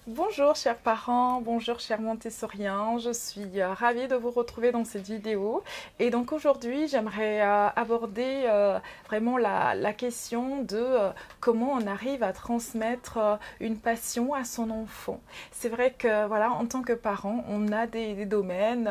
Bonjour chers parents, bonjour chers Montessoriens, je suis ravie de vous retrouver dans cette vidéo et donc aujourd'hui j'aimerais aborder vraiment la question de comment on arrive à transmettre une passion à son enfant. C'est vrai que voilà, en tant que parent on a des domaines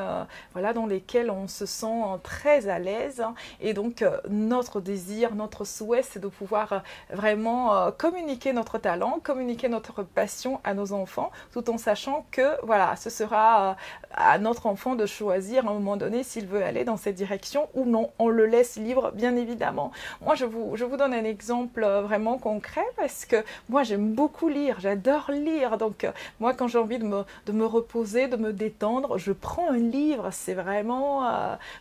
voilà, dans lesquels on se sent très à l'aise et donc notre désir, notre souhait c'est de pouvoir vraiment communiquer notre talent, communiquer notre passion à nos enfants tout en sachant que voilà, ce sera à notre enfant de choisir à un moment donné s'il veut aller dans cette direction ou non. On le laisse libre, bien évidemment. Moi, je vous donne un exemple vraiment concret parce que moi, j'aime beaucoup lire, j'adore lire. Donc, moi, quand j'ai envie de me reposer, de me détendre, je prends un livre. C'est vraiment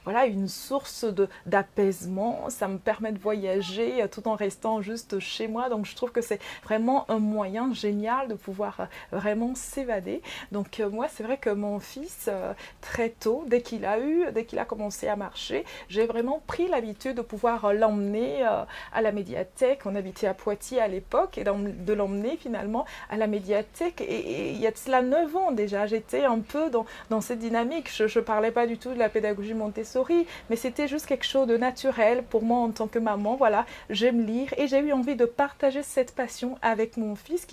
voilà, une source d'apaisement. Ça me permet de voyager tout en restant juste chez moi. Donc, je trouve que c'est vraiment un moyen génial de pouvoir vraiment s'évader. Donc moi c'est vrai que mon fils très tôt, dès qu'il a commencé à marcher, j'ai vraiment pris l'habitude de pouvoir l'emmener à la médiathèque. On habitait à Poitiers à l'époque et de l'emmener finalement à la médiathèque et il y a de cela 9 ans déjà, j'étais un peu dans cette dynamique. Je parlais pas du tout de la pédagogie Montessori, mais c'était juste quelque chose de naturel pour moi en tant que maman. Voilà, j'aime lire et j'ai eu envie de partager cette passion avec mon fils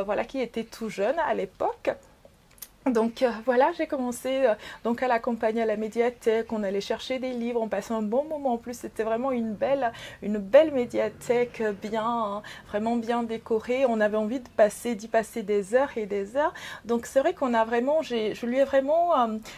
voilà, qui était tout jeune à l'époque. Donc voilà, j'ai commencé donc à l'accompagner à la médiathèque, on allait chercher des livres, on passait un bon moment en plus, c'était vraiment une belle médiathèque bien, vraiment bien décorée, on avait envie d'y passer des heures et des heures, donc c'est vrai qu'on a vraiment, je lui ai vraiment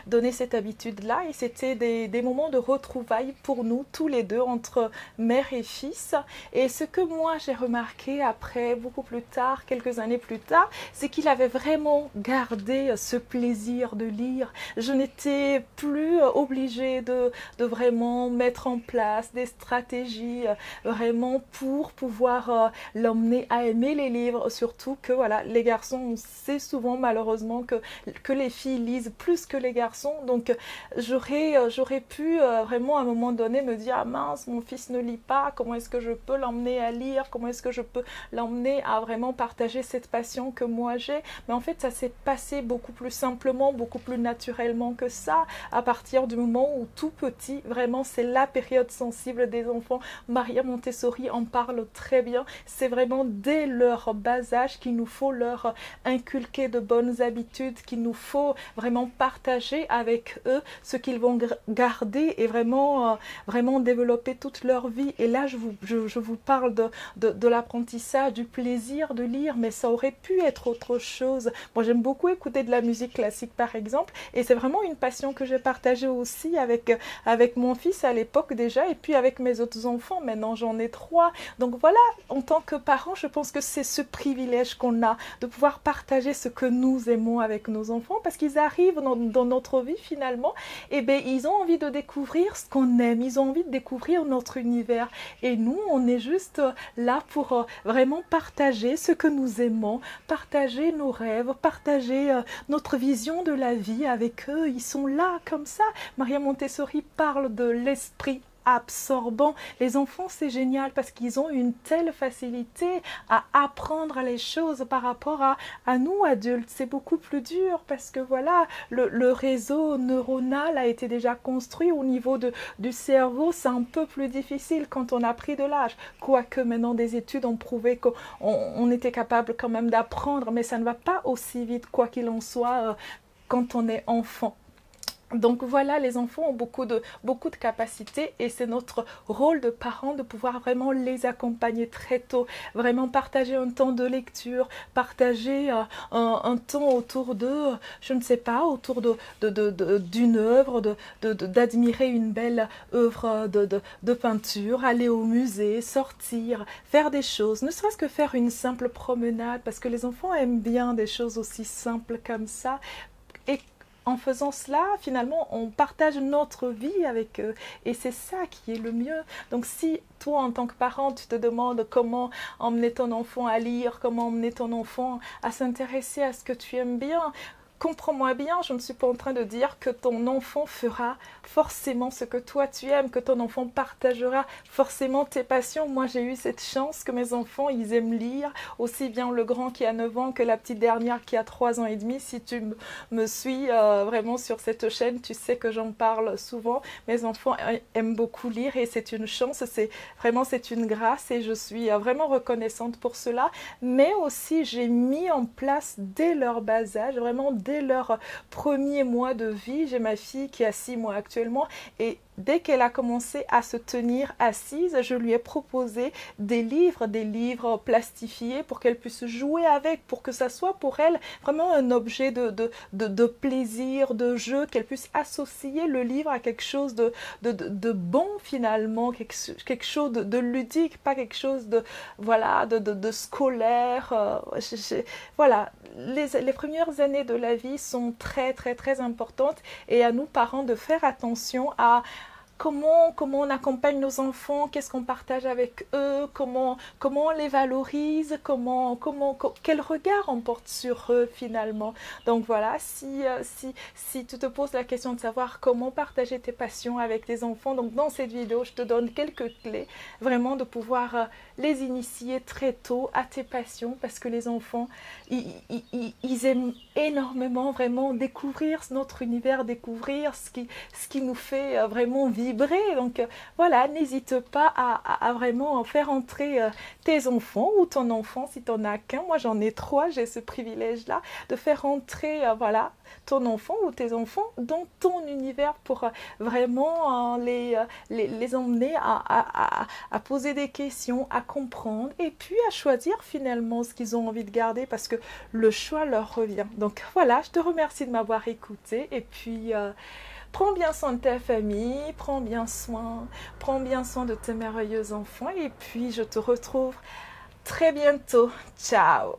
donné cette habitude-là et c'était des moments de retrouvailles pour nous tous les deux entre mère et fils et ce que moi j'ai remarqué après, beaucoup plus tard, quelques années plus tard, c'est qu'il avait vraiment gardé ce plaisir de lire. Je n'étais plus obligée de vraiment mettre en place des stratégies vraiment pour pouvoir l'emmener à aimer les livres. Surtout que voilà, les garçons, on sait souvent malheureusement que les filles lisent plus que les garçons. Donc j'aurais pu vraiment à un moment donné me dire ah mince, mon fils ne lit pas, comment est-ce que je peux l'emmener à lire, comment est-ce que je peux l'emmener à vraiment partager cette passion que moi j'ai. Mais en fait ça s'est passé beaucoup plus simplement, beaucoup plus naturellement que ça, à partir du moment où tout petit, vraiment c'est la période sensible des enfants. Maria Montessori en parle très bien, c'est vraiment dès leur bas âge qu'il nous faut leur inculquer de bonnes habitudes, qu'il nous faut vraiment partager avec eux ce qu'ils vont garder et vraiment, vraiment développer toute leur vie. Et là je vous parle de l'apprentissage, du plaisir de lire, mais ça aurait pu être autre chose. Moi j'aime beaucoup écouter de la musique classique par exemple et c'est vraiment une passion que j'ai partagée aussi avec mon fils à l'époque déjà et puis avec mes autres enfants. Maintenant j'en ai 3. Donc voilà, en tant que parents, je pense que c'est ce privilège qu'on a de pouvoir partager ce que nous aimons avec nos enfants parce qu'ils arrivent dans notre vie finalement et bien ils ont envie de découvrir ce qu'on aime, ils ont envie de découvrir notre univers et nous on est juste là pour vraiment partager ce que nous aimons, partager nos rêves, partager notre vision de la vie avec eux. Ils sont là comme ça. Maria Montessori parle de l'esprit absorbant. Les enfants, c'est génial parce qu'ils ont une telle facilité à apprendre les choses par rapport à nous adultes. C'est beaucoup plus dur parce que voilà, le réseau neuronal a été déjà construit au niveau du cerveau. C'est un peu plus difficile quand on a pris de l'âge. Quoique maintenant des études ont prouvé qu'on était capable quand même d'apprendre, mais ça ne va pas aussi vite quoi qu'il en soit quand on est enfant. Donc voilà, les enfants ont beaucoup de capacités et c'est notre rôle de parents de pouvoir vraiment les accompagner très tôt, vraiment partager un temps de lecture, partager un temps autour de, je ne sais pas, autour d'une œuvre, d'admirer une belle œuvre de peinture, aller au musée, sortir, faire des choses, ne serait-ce que faire une simple promenade parce que les enfants aiment bien des choses aussi simples comme ça. Et en faisant cela, finalement, on partage notre vie avec eux. Et c'est ça qui est le mieux. Donc si toi, en tant que parent, tu te demandes comment emmener ton enfant à lire, comment emmener ton enfant à s'intéresser à ce que tu aimes bien, comprends-moi bien, je ne suis pas en train de dire que ton enfant fera forcément ce que toi tu aimes, que ton enfant partagera forcément tes passions. Moi, j'ai eu cette chance que mes enfants, ils aiment lire, aussi bien le grand qui a 9 ans que la petite dernière qui a 3 ans et demi. Si tu me suis vraiment sur cette chaîne, tu sais que j'en parle souvent. Mes enfants aiment beaucoup lire et c'est une chance, c'est une grâce et je suis vraiment reconnaissante pour cela. Mais aussi, j'ai mis en place dès leur bas âge, vraiment dès leur premier mois de vie. J'ai ma fille qui a 6 mois actuellement et dès qu'elle a commencé à se tenir assise, je lui ai proposé des livres plastifiés pour qu'elle puisse jouer avec, pour que ça soit pour elle vraiment un objet de plaisir, de jeu, qu'elle puisse associer le livre à quelque chose de bon finalement, quelque chose de ludique, pas quelque chose voilà, de scolaire. Voilà, les premières années de la vie sont très très très importantes et à nous parents de faire attention à comment on accompagne nos enfants, qu'est-ce qu'on partage avec eux, comment on les valorise, quel regard on porte sur eux finalement. Donc voilà, si tu te poses la question de savoir comment partager tes passions avec tes enfants, donc dans cette vidéo, je te donne quelques clés vraiment de pouvoir les initier très tôt à tes passions parce que les enfants, ils aiment énormément vraiment découvrir notre univers, découvrir ce qui nous fait vraiment vibrer. Donc voilà, n'hésite pas à vraiment faire entrer tes enfants ou ton enfant si tu n'en as qu'un. Moi j'en ai 3, j'ai ce privilège-là de faire entrer voilà, ton enfant ou tes enfants dans ton univers pour vraiment les emmener à poser des questions, à comprendre et puis à choisir finalement ce qu'ils ont envie de garder parce que le choix leur revient. Donc voilà, je te remercie de m'avoir écouté et puis prends bien soin de ta famille, prends bien soin de tes merveilleux enfants et puis je te retrouve très bientôt. Ciao!